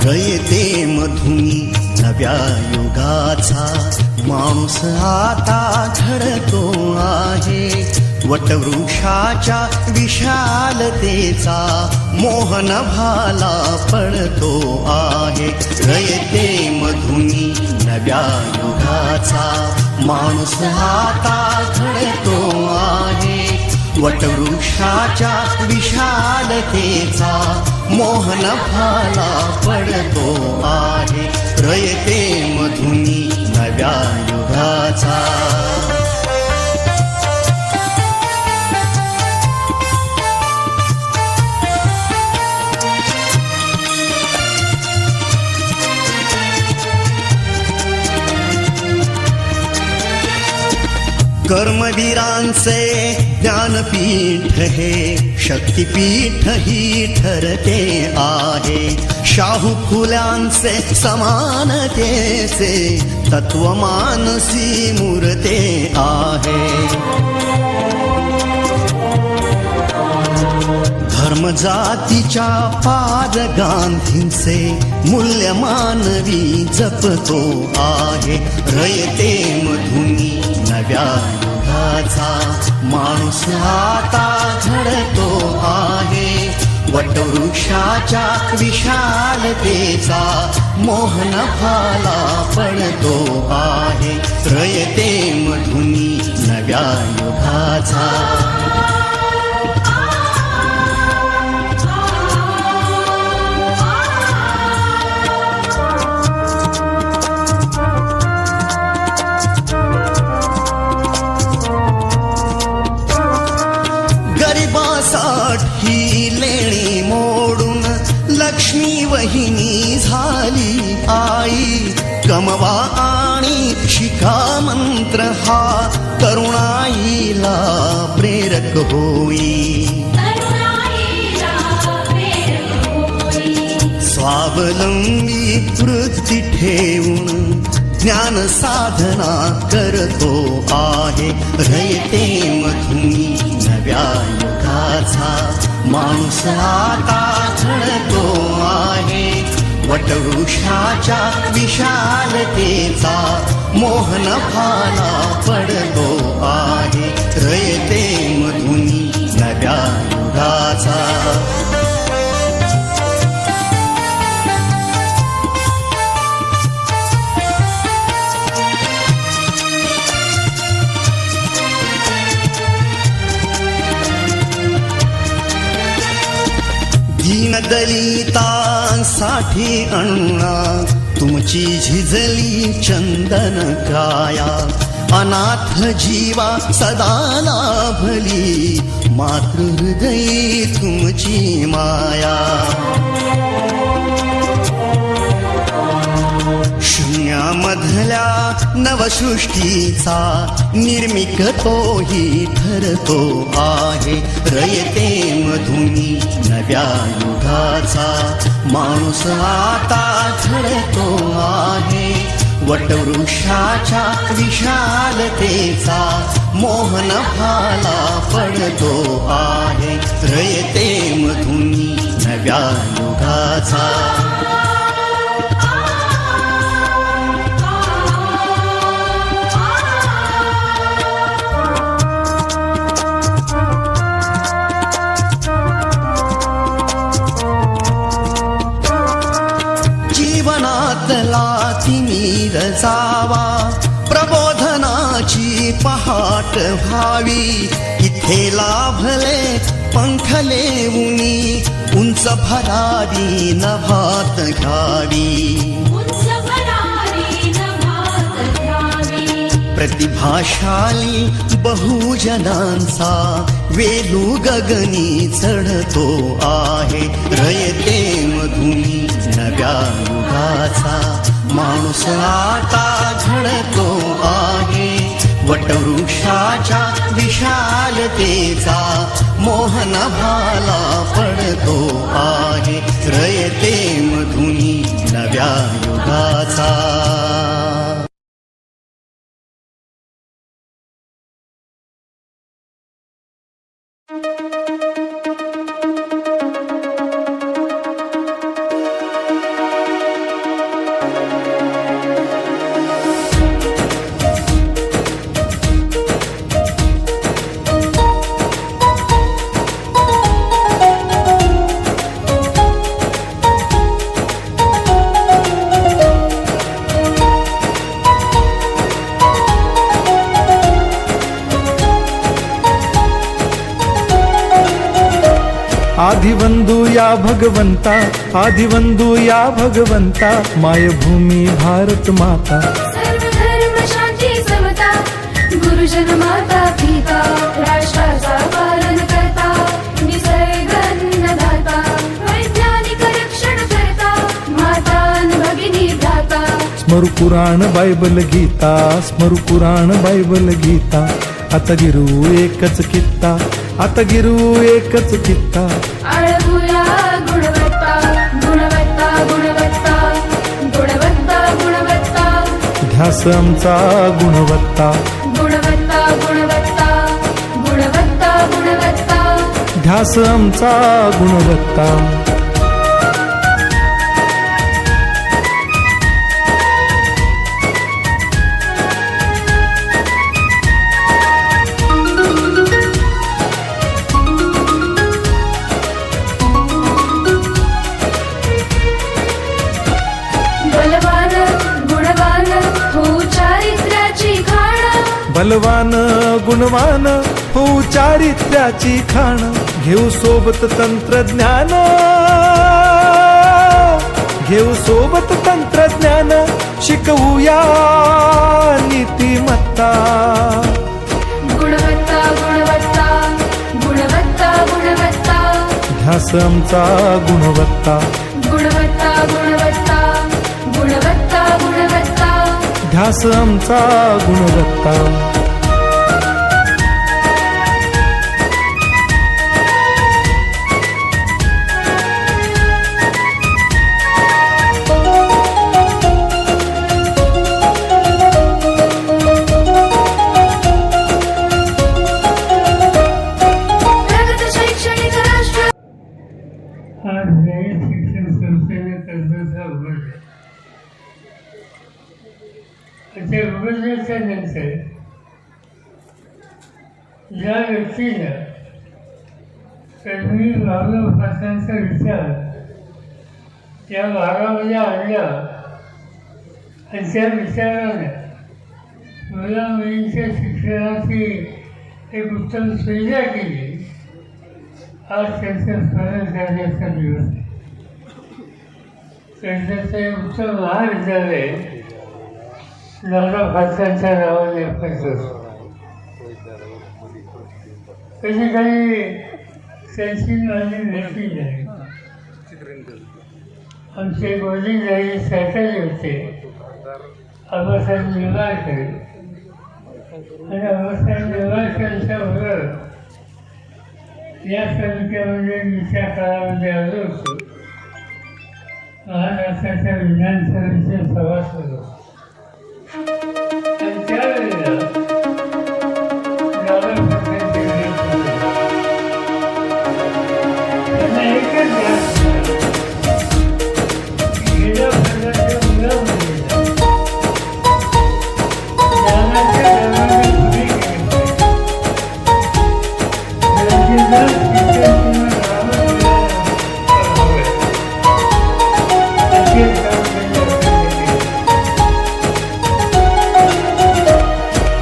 रयते मधुनी नव्या युगाचा माणूस आता घडतो आहे. वटवृक्षाच्या विशालतेचा मोहन भाला पडतो आहे. रयते मधुनी नव्या युगाचा माणूस आता घडतो आहे. वटवृक्षाच्या विशालतेचा मोहन भाला पडतो आहे. रयते मधुनी नव्या युगाचा. कर्मवीरांचे ज्ञानपीठ हे शक्तिपीठ ही ठरते आहे. शाहू फुल्यांचे समानतेचे तत्वमानसी मूर्ते आहे. धर्म जातीच्या पाद गांधींचे मूल्य मानवी जपतो आहे. रयते मधुनी नव्या युगाचा माणूस आता घडतो आहे. वटवृक्षाच्या विशालतेचा मोहन भाला पडतो आहे. रयते मधुनी नव्या युगाचा. ही लेणी मोडून लक्ष्मी वहिनी झाली आई. कमवा आणि शिका मंत्र हा तरुणाईला प्रेरक होई. स्वावलंबी वृत्ती ठेवून ज्ञान साधना करतो आहे. रयते मधुनी नव्या युगाचा माणूस आता घडतो आहे. वटवृक्षाच्या विशालतेचा मोहन भाला पडतो आहे. रयते मधुनी नव्या युगाचा. दलितांसाठी अण्णा तुमची झिजली चंदन काया. अनाथ जीवा सदा लाभली मातृहृदयी तुमची माया. शून्यामधल्या नवसृष्टीचा निर्मिक तोही ठरतो आहे. रयते मधुनी नव्या युगाचा माणूस आता घडतो आहे. वटवृक्षाच्या विशालतेचा मोहन भाला पडतो आहे. रयते मधुनी नव्या युगाचा. जीवनातला तिमिर जावा प्रबोधनाची पहाट व्हावी. इथे लाभले पंखले उनी उंच भरारी नभात घ्यावी. प्रतिभाशाली बहुजनांचा वेलू गगनी चढतो आहे. रयते मधुनी नव्या युगाचा माणूस आता घडतो आहे. वटवृक्षाच्या विशालतेचा मोहन भाला पडतो आहे रयते मधुनी नव्या युगाचा. आदिवंदू या भगवंता, आदिवंदू या भगवंता, मायभूमी भारत माता. सर्व धर्म शांती समता, गुरुजन माता पिता, राष्ट्राचा पालन करता, निसर्ग अन्नदाता, वैज्ञानिक रक्षण करता, माता अन भगिनी भ्राता. स्मरु पुराण बायबल गीता, स्मरु पुराण बायबल गीता. आता गिरू एकच कित्ता, आता गिरू एकच कित्ता. आळवूया गुणवत्ता, गुणवत्ता, गुणवत्ता, गुणवत्ता, गुणवत्ता. ध्यास आमचा गुणवत्ता, गुणवत्ता, गुणवत्ता, गुणवत्ता, गुणवत्ता. ध्यास आमचा गुणवत्ता. बलवान गुणवान हो चारित्र्याची खाण, बलवान गुणवान हो चारित्र्याची खाण. घेऊ सोबत तंत्रज्ञान, घेऊ सोबत तंत्रज्ञान. शिकवूया नीतिमत्ता. गुणवत्ता, गुणवत्ता, गुणवत्ता, गुणवत्ता. ध्यास आमचा गुणवत्ता, गुणवत्ता, गुणवत्ता, गुणवत्ता, गुणवत्ता. ध्यास आमचा गुणवत्ता. प्रगत शैक्षणिक राष्ट्र. आज नवीन शिक्षण संस्थेने कर्जचा उघडले. ते उघडल्याच्या नंतर ज्या व्यक्तीनं कलमी भावनाचा विचार या भागामध्ये आणला आणि त्या विचारानं मुला मुलींच्या शिक्षणाची एक उत्तम सुविधा केली. आज त्यांचं स्मरण करण्याचा दिवस आहे. कर्जचं एक उत्तम महाविद्यालय दादा भातांच्या नावाने आपण करतो. कधी काही त्यांची माझी भेटी नाही. आमचे गोविंदराजे सरकारी होते, आबासाहेब निंबाळकर, आणि आबासाहेब निंबाळकरांच्या बरोबर या तालुक्यामध्ये मी त्या काळामध्ये आलो होतो. महाराष्ट्राच्या विधानसभेचे सभासद होतो. आणि त्यावेळेला दादा भटांचे लेख होते. त्यांना एकच ध्यास होता की गेल्या वर्गाच्या मुलामुलींना ज्ञानाच्या दरवाजे खुले केले पाहिजे.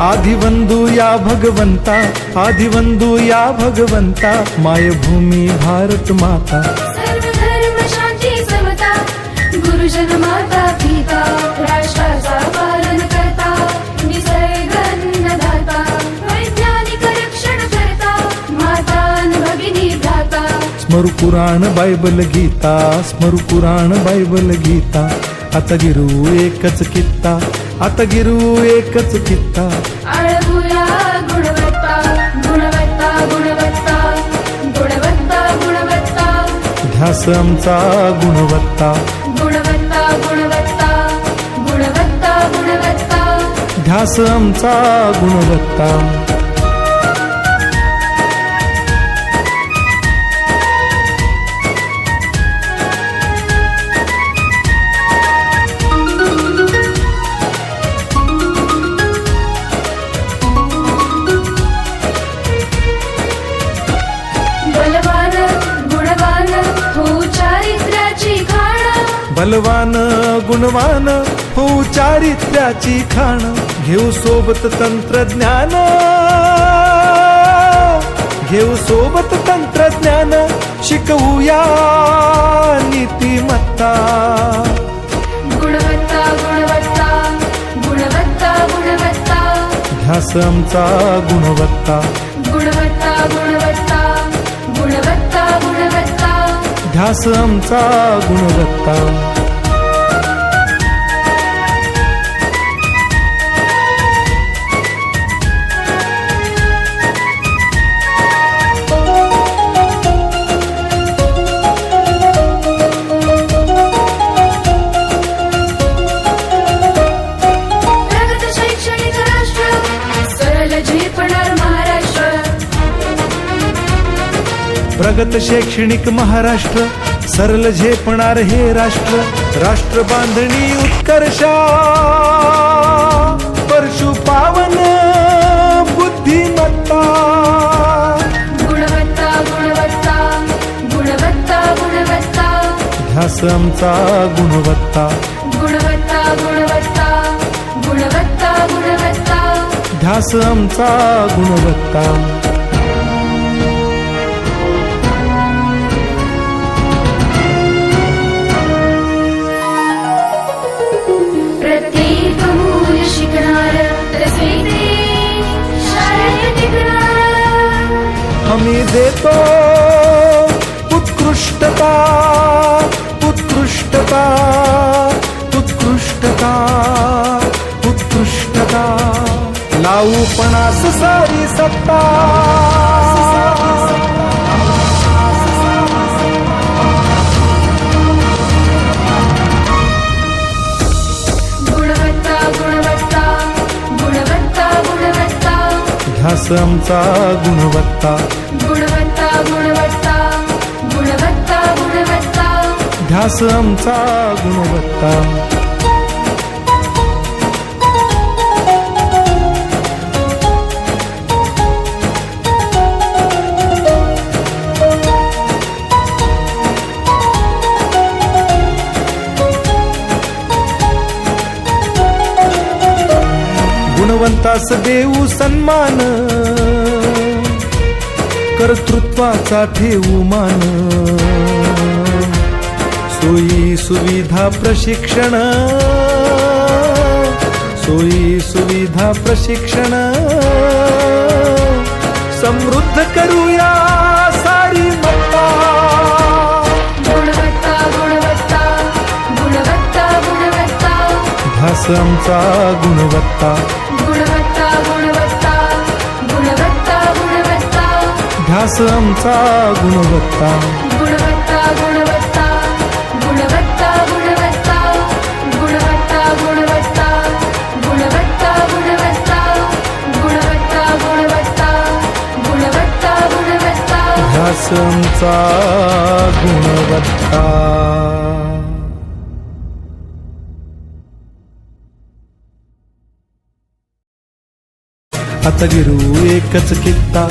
आदिवंदू या भगवंता, आदिवंदू या भगवंता, मायभूमी भारत माता. सर्व धर्म शांती समता, गुरुजन माता पिता, राष्ट्राचा पालन करता, निसर्ग अन्नदाता, वैज्ञानिक रक्षण करता, माता अन भगिनी भ्राता. स्मरु पुराण बायबल गीता, स्मरु पुराण बायबल गीता. आता गिरू एकच कित्ता, आता गिरू एकच कित्ता. आळवूया गुणवत्ता, गुणवत्ता, गुणवत्ता, ध्यास आमचा गुणवत्ता, गुणवत्ता गुणवत्ता गुणवत्ता गुणवत्ता ध्यास आमचा गुणवत्ता. बलवान गुणवान हो चारित्र्याची खाण, बलवान गुणवान हो चारित्र्याची खाण, घेऊ सोबत तंत्रज्ञान, घेऊ सोबत तंत्रज्ञान, शिकवूया नीतिमत्ता. गुणवत्ता गुणवत्ता गुणवत्ता गुणवत्ता ध्यास आमचा गुणवत्ता, गुणवत्ता गुणवत्ता गुणवत्ता गुणवत्ता ध्यास आमचा गुणवत्ता. प्रगत शैक्षणिक राष्ट्र, सरळ झेपणार महाराष्ट्र. प्रगत शैक्षणिक महाराष्ट्र, सरल झेपणार हे राष्ट्र. राष्ट्र बांधणी उत्कर्षा, परशु पावन बुद्धिमत्ता. गुणवत्ता गुणवत्ता गुणवत्ता गुणवत्ता ध्यास आमचा गुणवत्ता, गुणवत्ता गुणवत्ता गुणवत्ता गुणवत्ता ध्यास आमचा गुणवत्ता. प्रत्येक मूल शिकणार, तसे ते शाळेत टिकणार. हमी देतो उत्कृष्टता, उत्कृष्टता, उत्कृष्टता, उत्कृष्टता. लावू पणास सारी सत्ता. गुणवत्ता गुणवत्ता गुणवत्ता गुणवत्ता ध्यास आमचा गुणवत्ता, गुणवत्ता गुणवत्ता गुणवत्ता गुणवत्ता ध्यास आमचा गुणवत्ता. गुणवंतास देऊ सन्मान, कर्तृत्वाचा ठेवू मान. सोयी सुविधा प्रशिक्षण, सोयी सुविधा प्रशिक्षण. समृद्ध करूया सारी मत्ता. गुणवत्ता गुणवत्ता गुणवत्ता गुणवत्ता ध्यास आमचा गुणवत्ता, गुणवत्ता गुणवत्ता गुणवत्ता गुणवत्ता ध्यास आमचा गुणवत्ता. गुणवत्ता गुणवत्ता गुणवत्ता गुणवत्ता गुणवत्ता गुणवत्ता गुणवत्ता गुणवत्ता गुणवत्ता गुणवत्ता गुणवत्ता गुणवत्ता ध्यास आमचा गुणवत्ता. आता गिरू एकच कित्ता,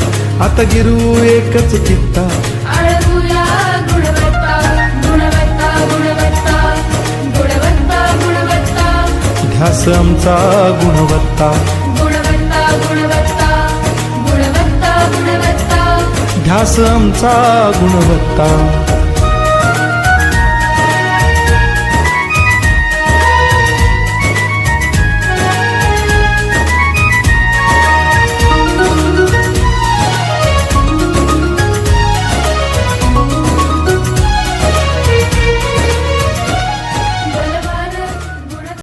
आता गिरू एकच कित्ता. आळगुया गुणवत्ता गुणवत्ता गुणवत्ता गुणवत्ता गुणवत्ता ध्यास आमचा गुणवत्ता, गुणवत्ता गुणवत्ता गुणवत्ता गुणवत्ता ध्यास आमचा गुणवत्ता.